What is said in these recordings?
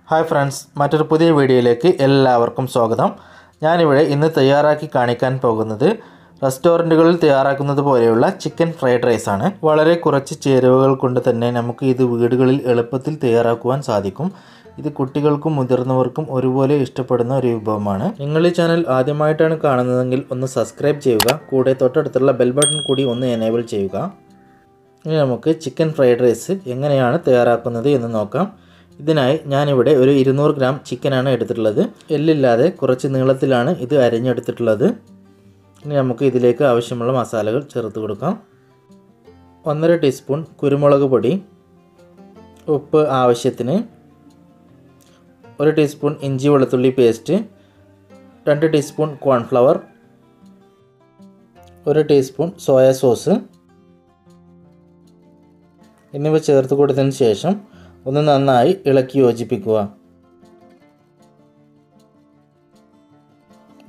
Hi friends, മറ്റൊരു പുതിയ വീഡിയോയിലേക്ക് എല്ലാവർക്കും സ്വാഗതം. ഞാനിവിടെ ഇന്ന് തയ്യാറാക്കി കാണിക്കാൻ പോകുന്നത് റെസ്റ്റോറൻറ്റുകളിൽ തയ്യാറാക്കുന്നത് പോലെയുള്ള ചിക്കൻ ഫ്രൈഡ് റൈസാണ്. വളരെ കുറച്ച് ചേരുവകൾ കൊണ്ട് തന്നെ നമുക്ക് ഇത് വീടുകളിൽ എളുപ്പത്തിൽ തയ്യാറാക്കുവാൻ സാധിക്കും. ഇത് കുട്ടികൾക്കും മുതിർന്നവർക്കും ഒരുപോലെ ഇഷ്ടപ്പെടുന്ന ഒരു വിഭവമാണ്. നിങ്ങൾ ഈ ചാനൽ ആദ്യമായിട്ടാണ് കാണുന്നതെങ്കിൽ ഒന്ന് സബ്സ്ക്രൈബ് ചെയ്യുക. കൂടെ തൊട്ടടുത്തുള്ള ബെൽ ബട്ടൺ കൂടി ഒന്ന് എനേബിൾ ചെയ്യുക. ഇനി നമുക്ക് ചിക്കൻ ഫ്രൈഡ് റൈസ് എങ്ങനെയാണ് തയ്യാറാക്കുന്നത് എന്ന് നോക്കാം. ഇതിനായി ഞാനിവിടെ ഒരു 200 ഗ്രാം ചിക്കനാണ് എടുത്തിട്ടുള്ളത്. എല്ലില്ലാതെ കുറച്ച് നീളത്തിലാണ് ഇത് അരിഞ്ഞെടുത്തിട്ടുള്ളത്. ഇനി നമുക്ക് ഇതിലേക്ക് ആവശ്യമുള്ള മസാലകൾ ചേർത്ത് കൊടുക്കാം. 1.5 ടീസ്പൂൺ കുരുമുളക് പൊടി, ഉപ്പ് ആവശ്യത്തിന്, 1 ടീസ്പൂൺ ഇഞ്ചി വെളുത്തുള്ളി paste, 2 teaspoon cornflour, 1 teaspoon soya sauce എന്നിവ ചേർത്ത് കൊടുത്തതിന് ശേഷം ഒന്ന് നന്നായി ഇളക്കി യോജിപ്പിക്കുക.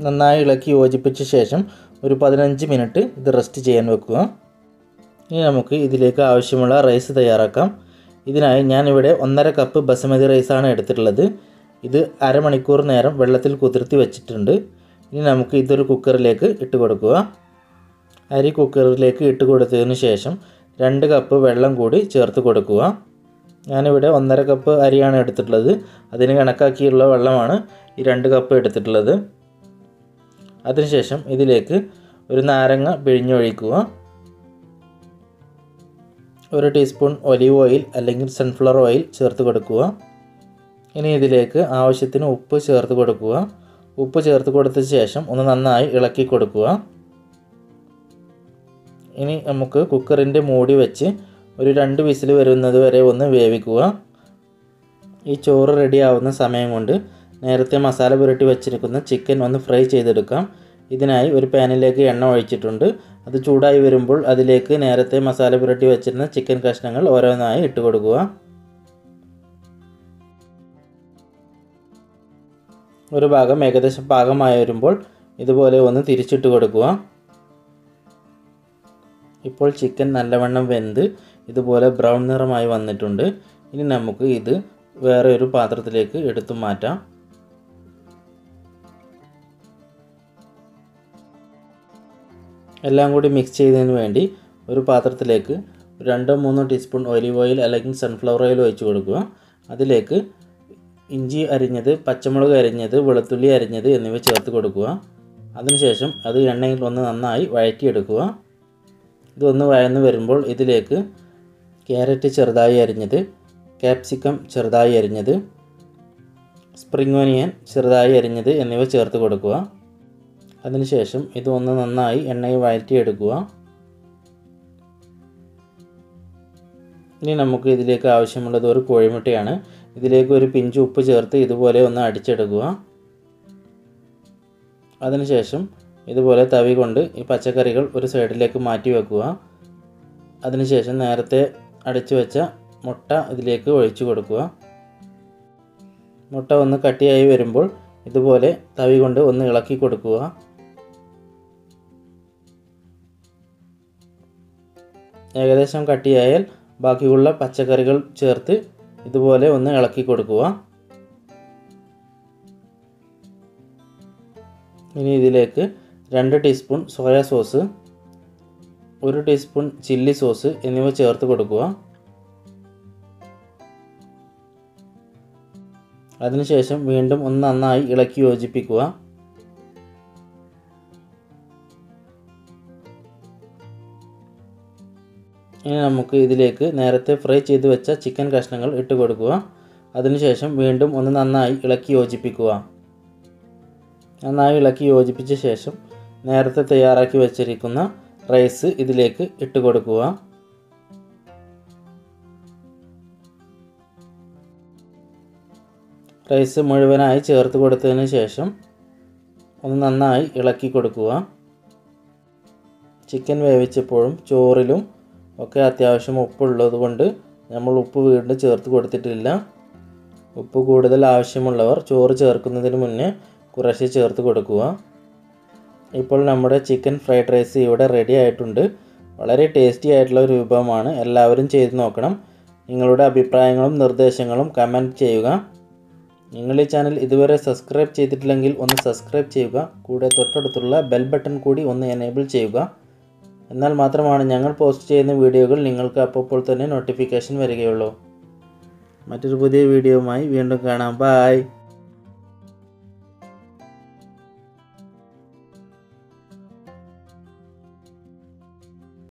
നന്നായി ഇളക്കി യോജിപ്പിച്ച ശേഷം ഒരു 15 മിനിറ്റ് ഇത് റെസ്റ്റ് ചെയ്യാൻ വെക്കുക. ഇനി നമുക്ക് ഇതിലേക്ക് ആവശ്യമുള്ള റൈസ് തയ്യാറാക്കാം. ഇതിനായി ഞാനിവിടെ 1.5 കപ്പ് ബസുമതി റൈസാണ് എടുത്തിട്ടുള്ളത്. ഇത് അരമണിക്കൂർ നേരം വെള്ളത്തിൽ കുതിർത്തി വെച്ചിട്ടുണ്ട്. ഇനി നമുക്ക് ഇതൊരു കുക്കറിലേക്ക് ഇട്ട് കൊടുക്കുക. അരി കുക്കറിലേക്ക് ഇട്ട് കൊടുത്തതിന് ശേഷം 2 കപ്പ് വെള്ളം കൂടി ചേർത്ത് കൊടുക്കുക. ഞാനിവിടെ 1.5 കപ്പ് അരിയാണ് എടുത്തിട്ടുള്ളത്. അതിന് കണക്കാക്കിയുള്ള വെള്ളമാണ് ഈ 2 കപ്പ് എടുത്തിട്ടുള്ളത്. അതിനുശേഷം ഇതിലേക്ക് ഒരു നാരങ്ങ പിഴിഞ്ഞൊഴിക്കുക. 1 ടീസ്പൂൺ ഒലീവ് ഓയിൽ അല്ലെങ്കിൽ സൺഫ്ലവർ ഓയിൽ ചേർത്ത് കൊടുക്കുക. ഇനി ഇതിലേക്ക് ആവശ്യത്തിന് ഉപ്പ് ചേർത്ത് കൊടുക്കുക. ഉപ്പ് ചേർത്ത് കൊടുത്ത ശേഷം ഒന്ന് നന്നായി ഇളക്കി കൊടുക്കുക. ഇനി നമുക്ക് കുക്കറിൻ്റെ മൂടി വെച്ച് ഒരു 2 വിസിൽ വരുന്നത് വരെ ഒന്ന് വേവിക്കുക. ഈ ചോറ് റെഡി ആവുന്ന സമയം കൊണ്ട് നേരത്തെ മസാല പുരട്ടി വെച്ചിരിക്കുന്ന ചിക്കൻ ഒന്ന് ഫ്രൈ ചെയ്തെടുക്കാം. ഇതിനായി ഒരു പാനിലേക്ക് എണ്ണ ഒഴിച്ചിട്ടുണ്ട്. അത് ചൂടായി വരുമ്പോൾ അതിലേക്ക് നേരത്തെ മസാല പുരട്ടി വെച്ചിരുന്ന ചിക്കൻ കഷ്ണങ്ങൾ ഓരോന്നായി ഇട്ട് കൊടുക്കുക. ഒരു ഭാഗം ഏകദേശം പാകമായി വരുമ്പോൾ ഇതുപോലെ ഒന്ന് തിരിച്ചിട്ട് കൊടുക്കുക. ഇപ്പോൾ ചിക്കൻ നല്ലവണ്ണം വെന്ത് ഇതുപോലെ ബ്രൗൺ നിറമായി വന്നിട്ടുണ്ട്. ഇനി നമുക്ക് ഇത് വേറെ ഒരു പാത്രത്തിലേക്ക് എടുത്തു മാറ്റാം. എല്ലാം കൂടി മിക്സ് ചെയ്തതിന് വേണ്ടി ഒരു പാത്രത്തിലേക്ക് 2-3 ടീസ്പൂൺ ഒലിവ് ഓയിൽ അല്ലെങ്കിൽ സൺഫ്ലവർ ഓയിൽ ഒഴിച്ച് കൊടുക്കുക. അതിലേക്ക് ഇഞ്ചി അരിഞ്ഞത്, പച്ചമുളക് അരിഞ്ഞത്, വെളുത്തുള്ളി അരിഞ്ഞത് എന്നിവ ചേർത്ത് കൊടുക്കുക. അതിനുശേഷം അത് എണ്ണയിൽ ഒന്ന് നന്നായി വഴറ്റിയെടുക്കുക. ഇതൊന്ന് വഴന്ന് വരുമ്പോൾ ഇതിലേക്ക് ക്യാരറ്റ് ചെറുതായി അരിഞ്ഞത്, ക്യാപ്സിക്കം ചെറുതായി അരിഞ്ഞത്, സ്പ്രിംഗ് ഓനിയൻ ചെറുതായി അരിഞ്ഞത് എന്നിവ ചേർത്ത് കൊടുക്കുക. അതിനുശേഷം ഇതൊന്ന് നന്നായി എണ്ണയിൽ വഴറ്റിയെടുക്കുക. ഇനി നമുക്ക് ഇതിലേക്ക് ആവശ്യമുള്ളത് ഒരു കോഴിമുട്ടയാണ്. ഇതിലേക്ക് ഒരു പിഞ്ച് ഉപ്പ് ചേർത്ത് ഇതുപോലെ ഒന്ന് അടിച്ചെടുക്കുക. അതിനുശേഷം ഇതുപോലെ തവി കൊണ്ട് ഈ പച്ചക്കറികൾ ഒരു സൈഡിലേക്ക് മാറ്റി വെക്കുക. അതിനുശേഷം നേരത്തെ അടിച്ചു വെച്ച മുട്ട ഇതിലേക്ക് ഒഴിച്ചു കൊടുക്കുക. മുട്ട ഒന്ന് കട്ടിയായി വരുമ്പോൾ ഇതുപോലെ തവി കൊണ്ട് ഒന്ന് ഇളക്കി കൊടുക്കുക. ഏകദേശം കട്ടിയായാൽ ബാക്കിയുള്ള പച്ചക്കറികൾ ചേർത്ത് ഇതുപോലെ ഒന്ന് ഇളക്കി കൊടുക്കുക. ഇനി ഇതിലേക്ക് 2 teaspoon soya sauce, 1 teaspoon chilli sauce എന്നിവ ചേർത്ത് കൊടുക്കുക. അതിനുശേഷം വീണ്ടും ഒന്ന് നന്നായി ഇളക്കി യോജിപ്പിക്കുക. ഇനി നമുക്ക് ഇതിലേക്ക് നേരത്തെ ഫ്രൈ ചെയ്ത് വെച്ച ചിക്കൻ കഷ്ണങ്ങൾ ഇട്ട് കൊടുക്കുക. അതിനുശേഷം വീണ്ടും ഒന്ന് നന്നായി ഇളക്കി യോജിപ്പിക്കുക. നന്നായി ഇളക്കി യോജിപ്പിച്ച ശേഷം നേരത്തെ തയ്യാറാക്കി വെച്ചിരിക്കുന്ന റൈസ് ഇതിലേക്ക് ഇട്ട് കൊടുക്കുക. റൈസ് മുഴുവനായി ചേർത്ത് കൊടുത്തതിന് ശേഷം ഒന്ന് നന്നായി ഇളക്കി കൊടുക്കുക. ചിക്കൻ വേവിച്ചപ്പോഴും ചോറിലും ഒക്കെ അത്യാവശ്യം ഉപ്പുള്ളത് കൊണ്ട് നമ്മൾ ഉപ്പ് വീണ്ടും ചേർത്ത് കൊടുത്തിട്ടില്ല. ഉപ്പ് കൂടുതൽ ആവശ്യമുള്ളവർ ചോറ് ചേർക്കുന്നതിന് മുന്നേ കുറേശ്ശെ ചേർത്ത് കൊടുക്കുക. ഇപ്പോൾ നമ്മുടെ ചിക്കൻ ഫ്രൈഡ് റൈസ് ഇവിടെ റെഡി ആയിട്ടുണ്ട്. വളരെ ടേസ്റ്റി ആയിട്ടുള്ള ഒരു വിഭവമാണ്. എല്ലാവരും ചെയ്ത് നോക്കണം. നിങ്ങളുടെ അഭിപ്രായങ്ങളും നിർദ്ദേശങ്ങളും കമൻറ്റ് ചെയ്യുക. നിങ്ങൾ ഈ ചാനൽ ഇതുവരെ സബ്സ്ക്രൈബ് ചെയ്തിട്ടില്ലെങ്കിൽ ഒന്ന് സബ്സ്ക്രൈബ് ചെയ്യുക. കൂടെ തൊട്ടടുത്തുള്ള ബെൽ ബട്ടൺ കൂടി ഒന്ന് എനേബിൾ ചെയ്യുക. എന്നാൽ മാത്രമാണ് ഞങ്ങൾ പോസ്റ്റ് ചെയ്യുന്ന വീഡിയോകൾ നിങ്ങൾക്ക് അപ്പോൾ തന്നെ നോട്ടിഫിക്കേഷൻ വരികയുള്ളൂ. മറ്റൊരു പുതിയ വീഡിയോയുമായി വീണ്ടും കാണാം. ബൈ.